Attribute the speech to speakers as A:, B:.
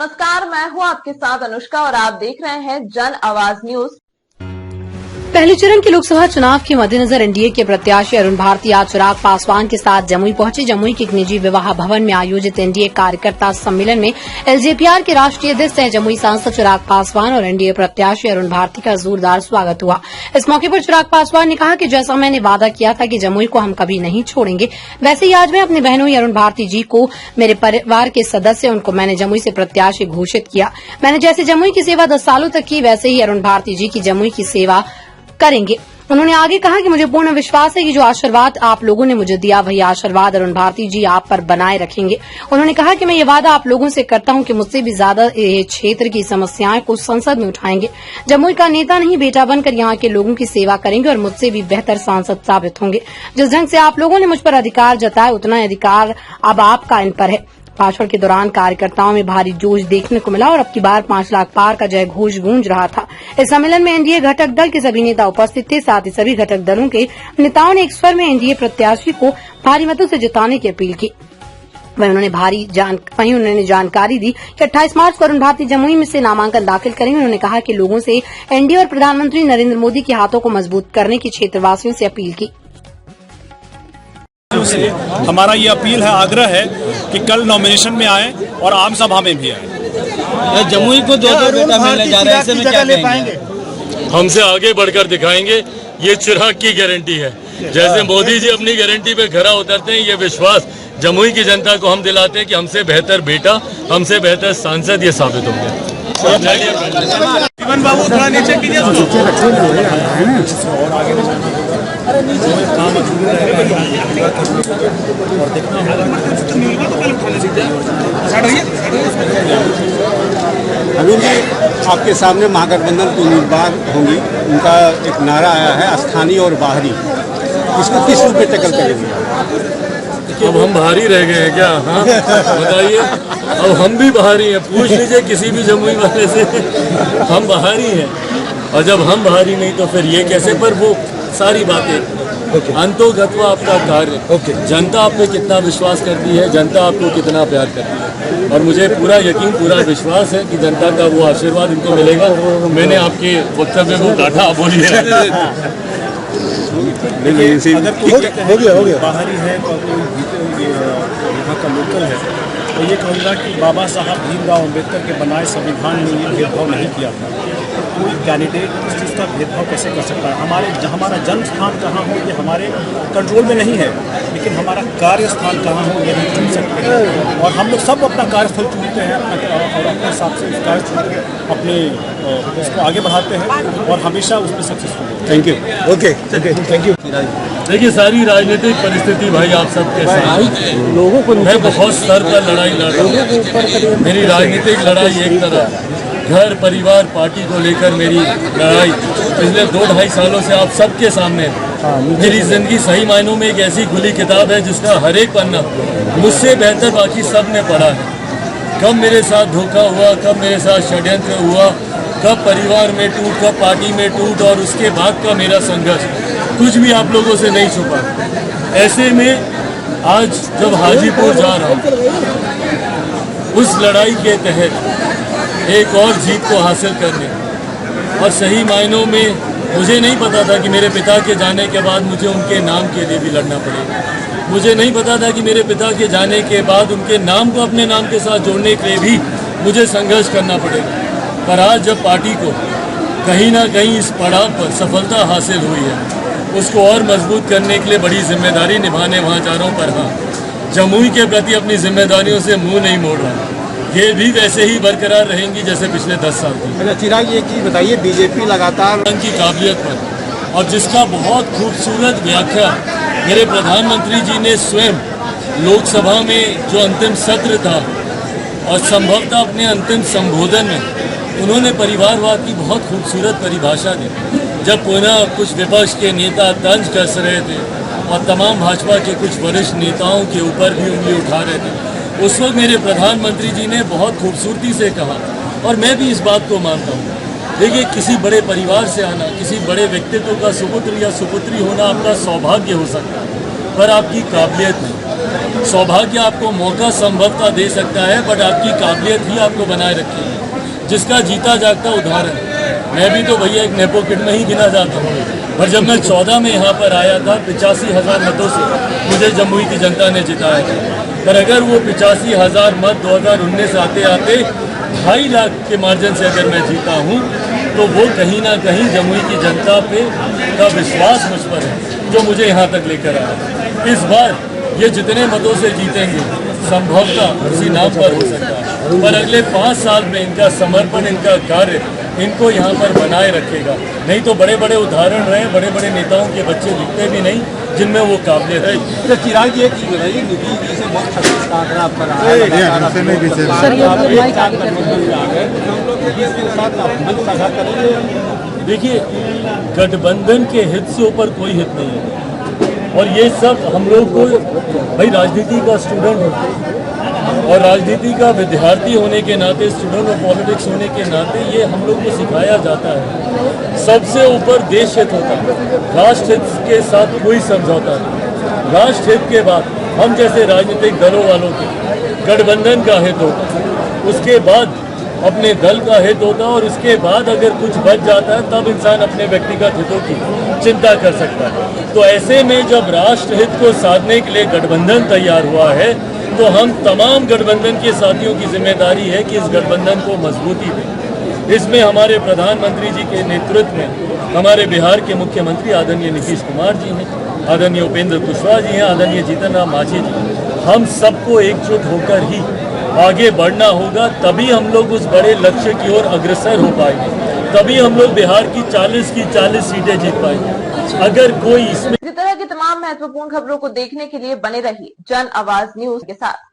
A: नमस्कार, मैं हूं आपके साथ अनुष्का और आप देख रहे हैं जन आवाज न्यूज।
B: पहले चरण के लोकसभा चुनाव के मद्देनजर एनडीए के प्रत्याशी अरुण भारती आज चिराग पासवान के साथ जमुई पहुंचे। जमुई के एक निजी विवाह भवन में आयोजित एनडीए कार्यकर्ता सम्मेलन में एलजेपीआर के राष्ट्रीय अध्यक्ष सह जमुई सांसद चिराग पासवान और एनडीए प्रत्याशी अरुण भारती का जोरदार स्वागत हुआ। इस मौके पर चिराग पासवान ने कहा कि जैसा मैंने वादा किया था कि जमुई को हम कभी नहीं छोड़ेंगे, वैसे ही आज मैं अपने बहनोई अरुण भारती जी को, मेरे परिवार के सदस्य, उनको मैंने जमुई से प्रत्याशी घोषित किया। मैंने जैसे जमुई की सेवा 10 सालों तक की, वैसे ही अरुण भारती जी की जमुई की सेवा करेंगे। उन्होंने आगे कहा कि मुझे पूर्ण विश्वास है कि जो आशीर्वाद आप लोगों ने मुझे दिया, वही आशीर्वाद अरुण भारती जी आप पर बनाए रखेंगे। उन्होंने कहा कि मैं ये वादा आप लोगों से करता हूं कि मुझसे भी ज्यादा क्षेत्र की समस्याएं को संसद में उठाएंगे। जमुई का नेता नहीं, बेटा बनकर यहाँ के लोगों की सेवा करेंगे और मुझसे भी बेहतर सांसद साबित होंगे। जिस ढंग से आप लोगों ने मुझ पर अधिकार जताया, उतना अधिकार अब आपका इन पर है। भाषण के दौरान कार्यकर्ताओं में भारी जोश देखने को मिला और अब की बार 5 लाख पार का जय घोष गूंज रहा था। इस सम्मेलन में एनडीए घटक दल के सभी नेता उपस्थित थे। साथ ही सभी घटक दलों के नेताओं ने एक स्वर में एनडीए प्रत्याशी को भारी मतों से जिताने की अपील की। वहीं उन्होंने जानकारी दी कि 28 मार्च को अरुण भारती जमुई में से नामांकन दाखिल करेंगे। उन्होंने कहा कि लोगों से एनडीए और प्रधानमंत्री नरेंद्र मोदी के हाथों को मजबूत करने की क्षेत्रवासियों से अपील की।
C: हमारा ये अपील है, आग्रह है कि कल नॉमिनेशन में आए और आम सभा में भी आए।
D: जमुई को दो बेटा मिलने जा रहे हैं, ऐसे में क्या ले पाएंगे?
E: हमसे आगे बढ़कर दिखाएंगे, ये चिराग की गारंटी है। जैसे मोदी जी अपनी गारंटी पे खरा उतरते हैं, ये विश्वास जमुई की जनता को हम दिलाते हैं कि हमसे बेहतर बेटा, हमसे बेहतर सांसद ये साबित होंगे।
C: बाबू थोड़ा नीचे कीजिए।
F: अरुण जी, आपके सामने महागठबंधन की उम्मीदवार होंगी, उनका एक नारा आया है स्थानीय और बाहरी, इसको किस रूप में टैकल करेंगे?
E: अब हम बाहरी रह गए हैं क्या? हाँ बताइए, अब हम भी बाहरी हैं। पूछ लीजिए किसी भी जमुई वाले से, हम बाहरी हैं। और जब हम बाहरी नहीं तो फिर ये कैसे? पर वो सारी बातें अंतोगत्वा आपका कार्य, जनता आप पे कितना विश्वास करती है, जनता आपको कितना प्यार करती है, और मुझे पूरा यकीन, पूरा विश्वास है कि जनता का वो आशीर्वाद इनको मिलेगा। मैंने आपके वक्तव्य को काटा, बोलिए।
C: हो गया बाहरी है तो यहाँ का लोकल है, तो ये कहूँगा कि बाबा साहब भीमराव अम्बेडकर के बनाए संविधान में ये भेदभाव नहीं किया था। कोई कैंडिडेट इस चीज़ का भेदभाव कैसे कर सकता है? हमारा जन्म स्थान कहाँ हो ये हमारे कंट्रोल में नहीं है, लेकिन हमारा कार्यस्थान कहाँ हो ये नहीं चुन सकते हैं। और हम लोग सब अपना कार्यस्थल चुनते हैं और अपने हिसाब से उस कार्यस्थल अपने उसको आगे बढ़ाते हैं और हमेशा उसमें सक्सेसफुल होते हैं।
F: Thank you. Okay, thank you.
E: देखिए, सारी राजनीतिक परिस्थिति भाई आप सबके साथ, लोगों को मैं बहुत स्तर पर लड़ाई लड़ रहा हूँ। मेरी राजनीतिक लड़ाई एक तरह, घर परिवार पार्टी को लेकर मेरी लड़ाई पिछले 2-2.5 सालों से आप सबके सामने है। मेरी जिंदगी सही मायनों में एक ऐसी खुली किताब है जिसका हर एक पन्ना मुझसे बेहतर बाकी सब ने पढ़ा है। कब मेरे साथ धोखा हुआ, कब मेरे साथ षड्यंत्र हुआ, कब परिवार में टूट, कब पार्टी में टूट, और उसके बाद का मेरा संघर्ष कुछ भी आप लोगों से नहीं छुपा। ऐसे में आज जब हाजीपुर जा रहा हूँ, उस लड़ाई के तहत एक और जीत को हासिल करने, और सही मायनों में मुझे नहीं पता था कि मेरे पिता के जाने के बाद मुझे उनके नाम के लिए भी लड़ना पड़ेगा। मुझे नहीं पता था कि मेरे पिता के जाने के बाद उनके नाम को अपने नाम के साथ जोड़ने के लिए भी मुझे संघर्ष करना पड़ेगा। पर आज जब पार्टी को कहीं ना कहीं इस पड़ाव पर सफलता हासिल हुई है, उसको और मजबूत करने के लिए बड़ी जिम्मेदारी निभाने वहाँ जा रहा हूँ। पर हाँ, जमुई के प्रति अपनी जिम्मेदारियों से मुंह नहीं मोड़ रहा, ये भी वैसे ही बरकरार रहेंगी जैसे पिछले 10 साल की।
F: चिराग, ये चीज़ बताइए, बीजेपी लगातार
E: की काबिलियत पर, और जिसका बहुत खूबसूरत व्याख्या मेरे प्रधानमंत्री जी ने स्वयं लोकसभा में जो अंतिम सत्र था और संभवतः अपने अंतिम संबोधन में उन्होंने परिवारवाद की बहुत खूबसूरत परिभाषा दी। जब पुनः कुछ विपक्ष के नेता तंज कस रहे थे और तमाम भाजपा के कुछ वरिष्ठ नेताओं के ऊपर भी उंगली उठा रहे थे, उस वक्त मेरे प्रधानमंत्री जी ने बहुत खूबसूरती से कहा, और मैं भी इस बात को मानता हूँ। देखिए, किसी बड़े परिवार से आना, किसी बड़े व्यक्तित्व का सुपुत्र या सुपुत्री होना आपका सौभाग्य हो सकता है, पर आपकी काबिलियत नहीं। सौभाग्य आपको मौका संभवतः दे सकता है, बट आपकी काबिलियत ही आपको बनाए रखेगी, जिसका जीता जागता उदाहरण। मैं भी तो भैया एक नेपो किड में ही गिना जाता हूँ, पर जब मैं 14 में यहाँ पर आया था 85,000 मतों से मुझे जमुई की जनता ने जिताया था। पर अगर वो 85,000 मत 2019 आते आते 2.5 लाख के मार्जिन से अगर मैं जीता हूँ, तो वो कहीं ना कहीं जमुई की जनता पे का विश्वास मुझ पर है जो मुझे यहाँ तक लेकर आया। इस बार ये जितने मतों से जीतेंगे संभवतः उसी नाम पर हो सकता है, पर अगले 5 साल में इनका समर्पण, इनका कार्य इनको यहाँ पर बनाए रखेगा। नहीं तो बड़े बड़े उदाहरण रहे, बड़े बड़े नेताओं के बच्चे दिखते भी नहीं जिनमें वो काबिलियत है।
F: तो चिराग जी एक चीज बताइए, नीतीश जी से बहुत खतरनाक आंकड़ा आपका रहा है।
E: देखिए, गठबंधन के हित से ऊपर कोई हित नहीं है, और ये सब हम लोग को, भाई राजनीति का स्टूडेंट हूँ और राजनीति का विद्यार्थी होने के नाते, स्टूडेंट ऑफ पॉलिटिक्स होने के नाते ये हम लोग को सिखाया जाता है सबसे ऊपर देश हित होता है, राष्ट्र हित के साथ कोई समझौता नहीं। राष्ट्र हित के बाद हम जैसे राजनीतिक दलों वालों के गठबंधन का हित होता है, उसके बाद अपने दल का हित होता है, और उसके बाद अगर कुछ बच जाता है तब इंसान अपने व्यक्तिगत हितों की चिंता कर सकता है। तो ऐसे में जब राष्ट्र हित को साधने के लिए गठबंधन तैयार हुआ है, तो हम तमाम गठबंधन के साथियों की जिम्मेदारी है कि इस गठबंधन को मजबूती दें। इसमें हमारे प्रधानमंत्री जी के नेतृत्व में हमारे बिहार के मुख्यमंत्री आदरणीय नीतीश कुमार जी हैं, आदरणीय उपेंद्र कुशवाहा जी हैं, आदरणीय जीतन राम मांझी जी। हम सबको एकजुट होकर ही आगे बढ़ना होगा, तभी हम लोग उस बड़े लक्ष्य की ओर अग्रसर हो पाएंगे, तभी हम लोग बिहार की 40 की 40 सीटें जीत पाएंगे। अगर कोई इसमें
A: इसी तरह की तमाम महत्वपूर्ण खबरों को देखने के लिए बने रहिए जन आवाज न्यूज के साथ।